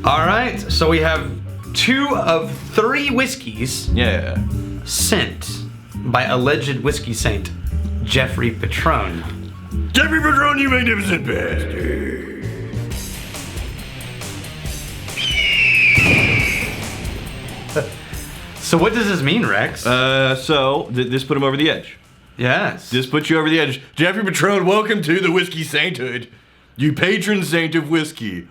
All right, so we have 2 of 3 whiskeys sent by alleged whiskey saint Jeffrey Patron. Jeffrey Patron, you magnificent bastard. So what does this mean, Rex? This put him over the edge. Yes. This puts you over the edge. Jeffrey Patron, welcome to the Whiskey Sainthood. You patron saint of whiskey.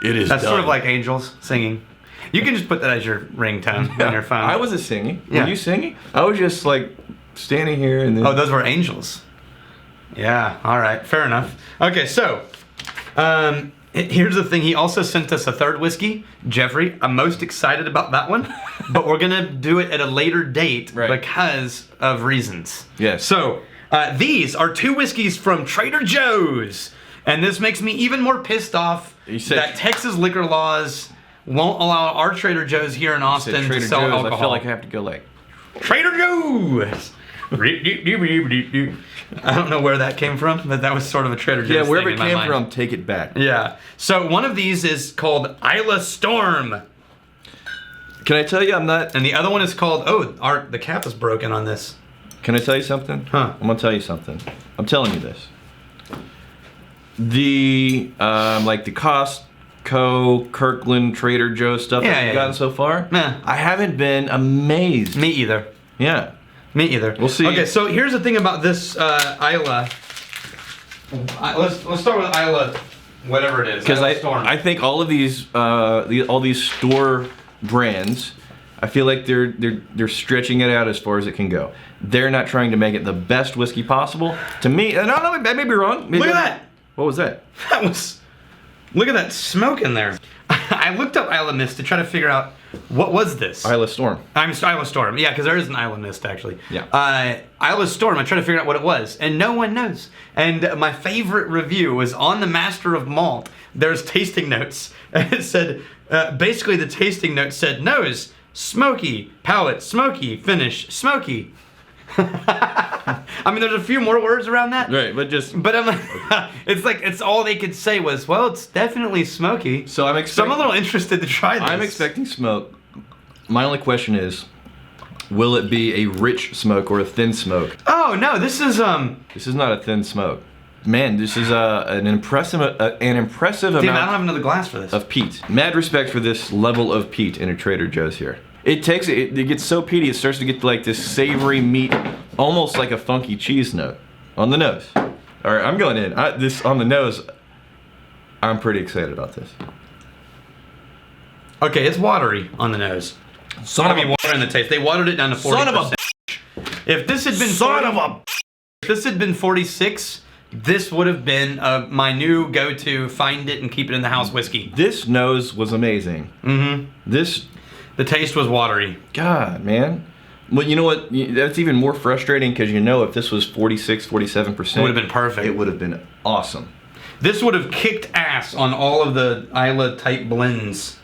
It is That's done. sort of like angels singing. You can just put that as your ringtone on your phone. I wasn't singing. Yeah. Were you singing? I was just like standing here and then... Oh, those were angels. Yeah, all right, fair enough. Okay, so here's the thing. He also sent us a 3rd whiskey, Jeffrey. I'm most excited about that one, but we're gonna do it at a later date because of reasons. Yes. So these are 2 whiskeys from Trader Joe's, and this makes me even more pissed off that Texas liquor laws won't allow our Trader Joe's here in Austin to sell alcohol. I feel like I have to go like Trader Joe's. I don't know where that came from, but that was sort of a Trader Joe's. Yeah, wherever thing it in my came mind. from, take it back. Yeah. So one of these is called Islay Storm, Can I tell you I'm not... and the other one is called the cap is broken on this. Can I tell you something? Huh. I'm gonna tell you something. I'm telling you this. The like the Costco, Kirkland, Trader Joe stuff that we've gotten so far, I haven't been amazed. Me either. Yeah. Me either. We'll see. Okay, so here's the thing about this Islay. Let's start with Islay, whatever it is. Because Storm. I think all of these all these store brands, I feel like they're stretching it out as far as it can go. They're not trying to make it the best whiskey possible. To me, no, I may be wrong. Look at that. What was that? Look at that smoke in there. I looked up Islay Mist to try to figure out what was this. Islay Storm. Islay Storm. Yeah, because there is an Islay Mist actually. Yeah. Islay Storm. I tried to figure out what it was, and no one knows. And my favorite review was on the Master of Malt. There's tasting notes, and it said basically the tasting note said nose smoky, palate smoky, finish smoky. I mean, there's a few more words around that. Right, but I'm like, it's all they could say was, well, it's definitely smoky. So I'm a little interested to try this. I'm expecting smoke. My only question is, will it be a rich smoke or a thin smoke? Oh no, this is This is not a thin smoke. Man, this is an impressive amount. Damn, I don't have another glass for this. Of peat. Mad respect for this level of peat in a Trader Joe's here. It gets so peaty, it starts to get like this savory meat, almost like a funky cheese note on the nose. All right, I'm going in. This on the nose. I'm pretty excited about this. Okay, it's watery on the nose. Water in the taste. They watered it down to 40%. Son of a If this had been if this had been 46, this would have been my new go-to find it and keep it in the house whiskey. This nose was amazing. Mm-hmm. The taste was watery. God, man. Well, you know what? That's even more frustrating because if this was 46, 47%, it would have been perfect. It would have been awesome. This would have kicked ass on all of the Islay type blends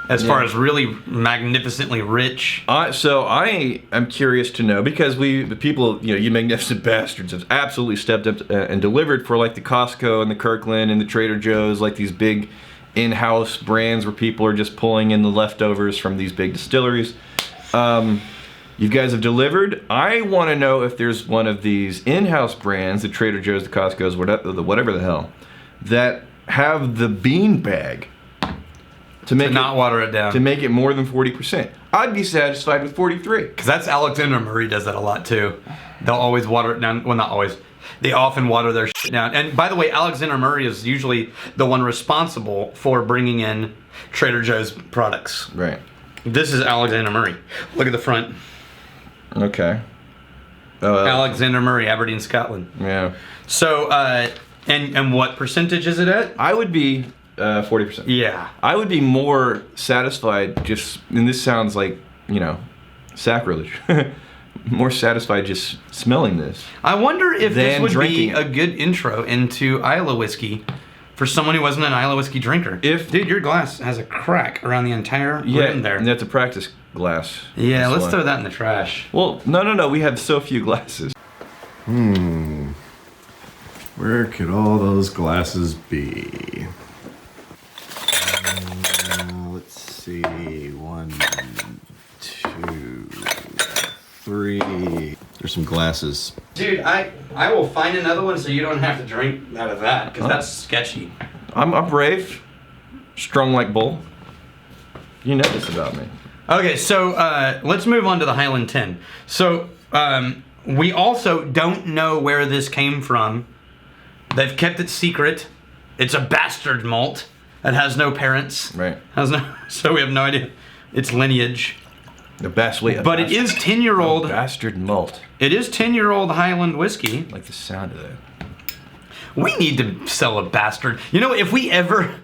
as far as really magnificently rich. So I am curious to know, because the people, you magnificent bastards have absolutely stepped up and delivered for like the Costco and the Kirkland and the Trader Joe's, like these big in-house brands where people are just pulling in the leftovers from these big distilleries. You guys have delivered. I want to know if there's one of these in-house brands, the Trader Joe's, the Costco's, whatever the hell, that have the bean bag to not water it down, to make it more than 40%. I'd be satisfied with 43. Because that's Alexander Murray does that a lot too. They'll always water it down. Well, not always. They often water their shit down. And by the way, Alexander Murray is usually the one responsible for bringing in Trader Joe's products. Right. This is Alexander Murray. Look at the front. Okay. Alexander Murray, Aberdeen, Scotland. Yeah. So, and what percentage is it at? I would be 40%. Yeah. I would be more satisfied and this sounds like, sacrilege. More satisfied just smelling this. I wonder if this would be it. a good intro into Islay whiskey for someone who wasn't an Islay whiskey drinker. Dude, your glass has a crack around the entire rim there. And that's a practice glass. Yeah, let's throw that in the trash. Well, no. We have so few glasses. Where could all those glasses be? Let's see. 1, 2, 3. There's some glasses. Dude, I will find another one so you don't have to drink out of that, because that's sketchy. I'm brave. Strong like bull. You know this about me. Okay, so let's move on to the Highland 10. So we also don't know where this came from. They've kept it secret. It's a bastard malt that has no parents. Right. So we have no idea its lineage. It is 10-year-old. Bastard malt. It is 10-year-old Highland whiskey. Like the sound of that. We need to sell a bastard. You know, if we ever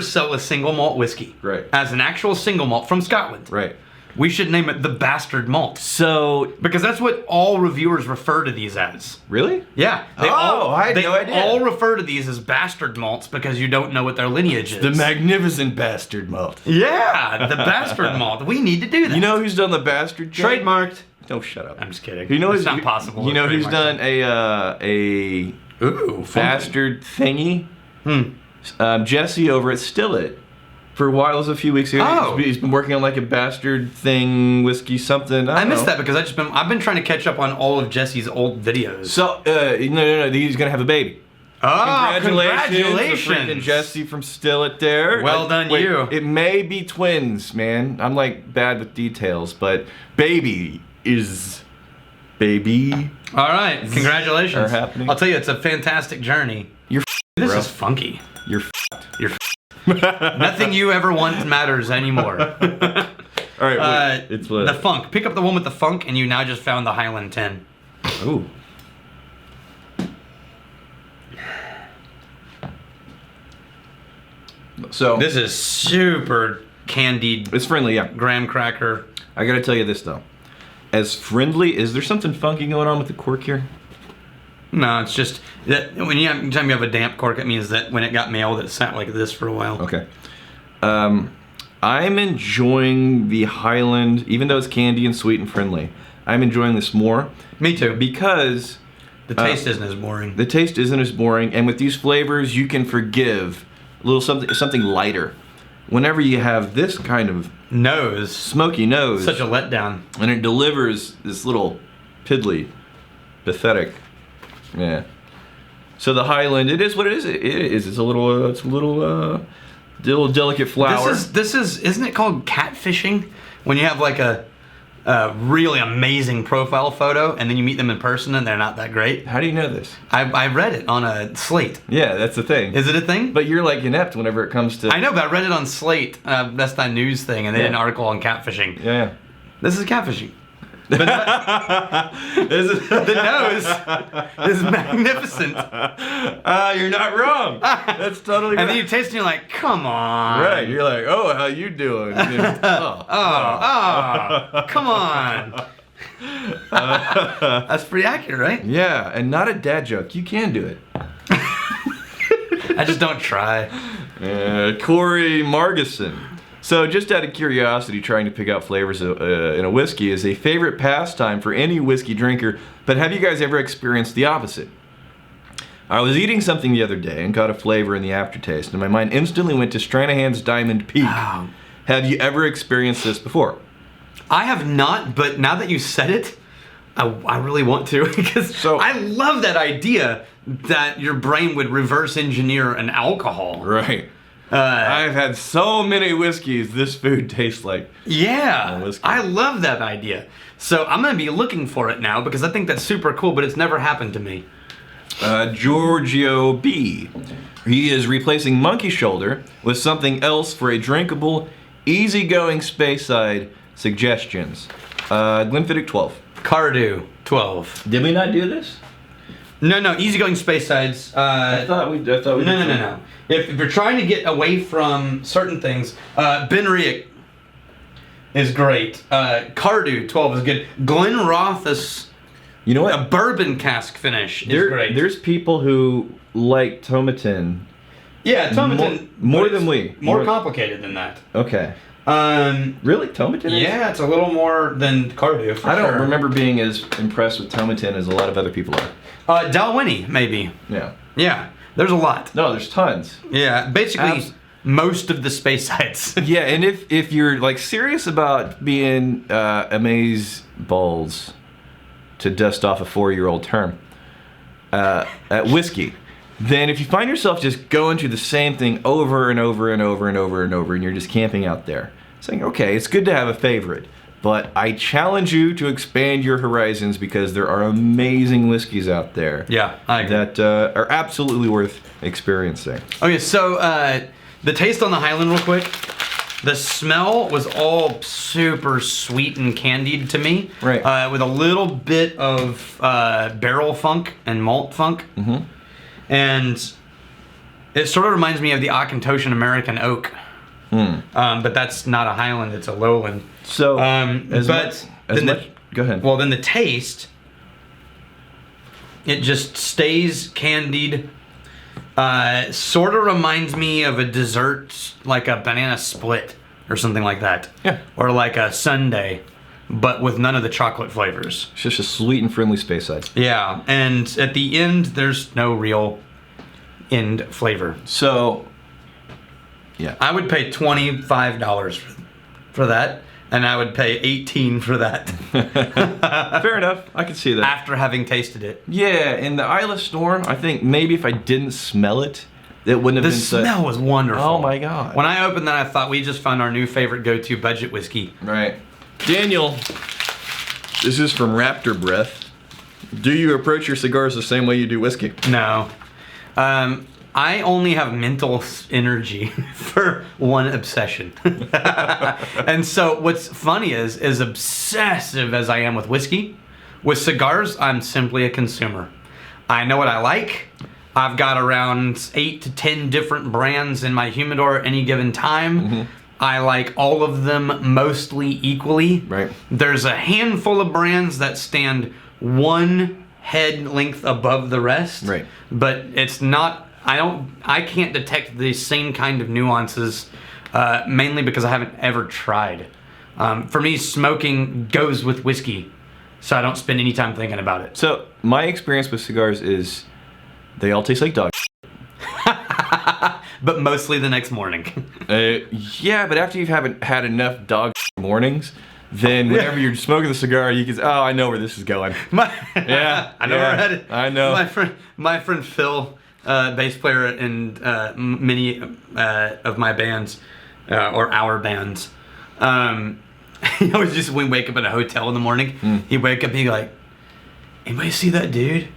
sell a single malt whiskey, right, as an actual single malt from Scotland, right, we should name it the Bastard Malt. So, because that's what all reviewers refer to these as. Really? Yeah. I had no idea. They all refer to these as bastard malts because you don't know what their lineage is. The magnificent bastard malt. Yeah, the bastard malt. We need to do that. You know who's done the bastard? Trademarked. No, shut up. I'm just kidding. You know it's not possible. You know who's done a bastard thingy? Jesse over at Stillet. For a while, it was a few weeks ago. Oh. He's been working on like a bastard thing, whiskey something. I missed that because I've been trying to catch up on all of Jesse's old videos. So no, he's gonna have a baby. Oh, congratulations. To freaking Jesse from Stillet there. Well done, you. It may be twins, man. I'm like bad with details, but baby is baby. All right, congratulations. Are happening. I'll tell you, it's a fantastic journey. This is funky. You're Nothing you ever want matters anymore. All right, it's what? The funk. Pick up the one with the funk, and you now just found the Highland 10. Ooh. So this is super candied. It's friendly, yeah. Graham cracker. I gotta tell you this though. As friendly, is there something funky going on with the cork here? No, it's just that anytime you have a damp cork, it means that when it got mailed, it sat like this for a while. Okay. I'm enjoying the Highland, even though it's candy and sweet and friendly. I'm enjoying this more. Me too. Because the taste isn't as boring. The taste isn't as boring, and with these flavors, you can forgive a little something lighter. Whenever you have this kind of nose, smoky nose, such a letdown, and it delivers this little piddly, pathetic. Yeah. So the Highland, it is what it is. It is. It's a little delicate flower. This is. Isn't it called catfishing? When you have like a really amazing profile photo, and then you meet them in person, and they're not that great. How do you know this? I read it on a Slate. Yeah, that's the thing. Is it a thing? But you're like inept whenever it comes to. I know, but I read it on Slate. That's that news thing, and they did an article on catfishing. Yeah. This is catfishing. The nose is magnificent. You're not wrong. That's totally right. And then you taste it and you're like, come on. Right. You're like, oh, how you doing? Come on. That's pretty accurate, right? Yeah, and not a dad joke. You can do it. I just don't try. Corey Margison. So, just out of curiosity, trying to pick out flavors in a whiskey is a favorite pastime for any whiskey drinker, but have you guys ever experienced the opposite? I was eating something the other day and got a flavor in the aftertaste, and my mind instantly went to Stranahan's Diamond Peak. Wow. Have you ever experienced this before? I have not, but now that you said it, I really want to, because I love that idea that your brain would reverse engineer an alcohol. Right. I've had so many whiskeys this food tastes like. Yeah, I love that idea. So I'm going to be looking for it now because I think that's super cool, but it's never happened to me. Giorgio B. He is replacing monkey shoulder with something else for a drinkable, easygoing Speyside suggestions. Glenfiddich 12. Cardew 12. Did we not do this? No, easygoing Speysides. I thought we did. No. If you're trying to get away from certain things, Benriach is great. Cardew 12 is good. Glenrothes, you know what? A bourbon cask finish is great. There's people who like Tomatin. Yeah, Tomatin. More than we. More complicated than that. Okay. Really? Tomatin is? Yeah, it's a little more than Cardew, for I don't sure. remember being as impressed with Tomatin as a lot of other people are. Dalwhinnie, maybe. Yeah. Yeah, there's a lot. No, there's tons. Yeah, basically most of the space sites. Yeah, and if you're like serious about being amaze balls to dust off a 4-year-old term at whiskey, then if you find yourself just going through the same thing over and over and over and over and over, and you're just camping out there, saying, okay, it's good to have a favorite, but I challenge you to expand your horizons because there are amazing whiskeys out there. Yeah, I agree. That are absolutely worth experiencing. Okay, so the taste on the Highland real quick. The smell was all super sweet and candied to me. Right. With a little bit of barrel funk and malt funk. Mm-hmm. And it sort of reminds me of the Auchentoshan American Oak. But that's not a Highland, it's a Lowland. So, go ahead. Well, then the taste, it just stays candied. Sort of reminds me of a dessert, like a banana split or something like that. Yeah. Or like a sundae, but with none of the chocolate flavors. It's just a sweet and friendly space side. Yeah, and at the end, there's no real end flavor. So, yeah. I would pay $25 for that, and I would pay $18 for that. Fair enough. I can see that. After having tasted it. Yeah, in the Isle of Storm, I think maybe if I didn't smell it, it wouldn't have The been so... smell was wonderful. Oh my God. When I opened that, I thought we just found our new favorite go-to budget whiskey. Right. Daniel, this is from Raptor Breath. Do you approach your cigars the same way you do whiskey? No. I only have mental energy for one obsession. And so what's funny is, as obsessive as I am with whiskey, with cigars, I'm simply a consumer. I know what I like. I've got around 8 to 10 different brands in my humidor at any given time. Mm-hmm. I like all of them mostly equally. Right. There's a handful of brands that stand one head length above the rest. Right. But it's not, I can't detect the same kind of nuances, mainly because I haven't ever tried. For me, smoking goes with whiskey, so I don't spend any time thinking about it. So, my experience with cigars is they all taste like dog. But mostly the next morning. Yeah, but after you haven't had enough dog mornings, then whenever you're smoking the cigar, you can say, oh, I know where this is going. Yeah, I know where I'm headed. I know. My friend Phil, bass player in many of my bands, or our bands, he always just, when we wake up in a hotel in the morning, he'd wake up and he'd be like, anybody see that dude?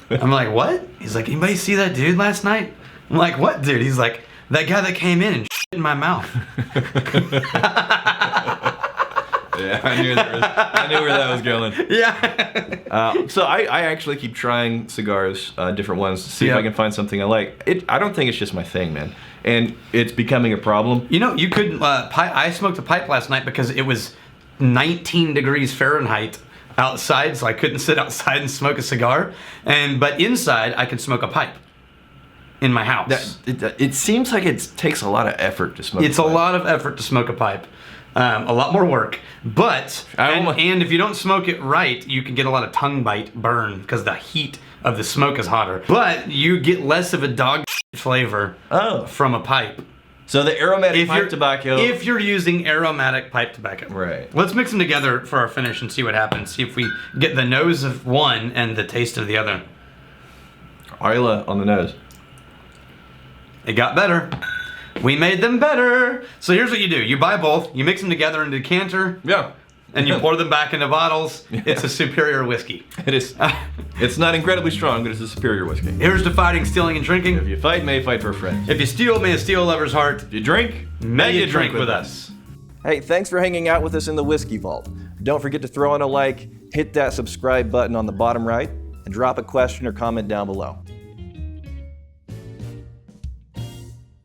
I'm like, what? He's like, anybody see that dude last night? I'm like, what dude? He's like, that guy that came in and shit in my mouth. Yeah, I knew where that was going. Yeah. So I actually keep trying cigars, different ones, to see if I can find something I like. I don't think it's just my thing, man. And it's becoming a problem. You know, you couldn't, I smoked a pipe last night because it was 19 degrees Fahrenheit outside, so I couldn't sit outside and smoke a cigar. But inside, I could smoke a pipe in my house. It seems like it takes a lot of effort to smoke. It's a lot of effort to smoke a pipe. A lot more work. But, and if you don't smoke it right, you can get a lot of tongue bite burn because the heat of the smoke is hotter. But you get less of a dog flavor from a pipe. So the aromatic pipe tobacco. If you're using aromatic pipe tobacco. Right. Let's mix them together for our finish and see what happens. See if we get the nose of one and the taste of the other. Isla on the nose. It got better. We made them better. So here's what you do. You buy both. You mix them together in a decanter. Yeah. And you pour them back into bottles. Yeah. It's a superior whiskey. It is. It's not incredibly strong, but it's a superior whiskey. Here's to fighting, stealing, and drinking. If you fight, may you fight for a friend. If you steal, may you steal a lover's heart. If you drink, may you drink with us. Hey, thanks for hanging out with us in the Whiskey Vault. Don't forget to throw in a like, hit that subscribe button on the bottom right, and drop a question or comment down below.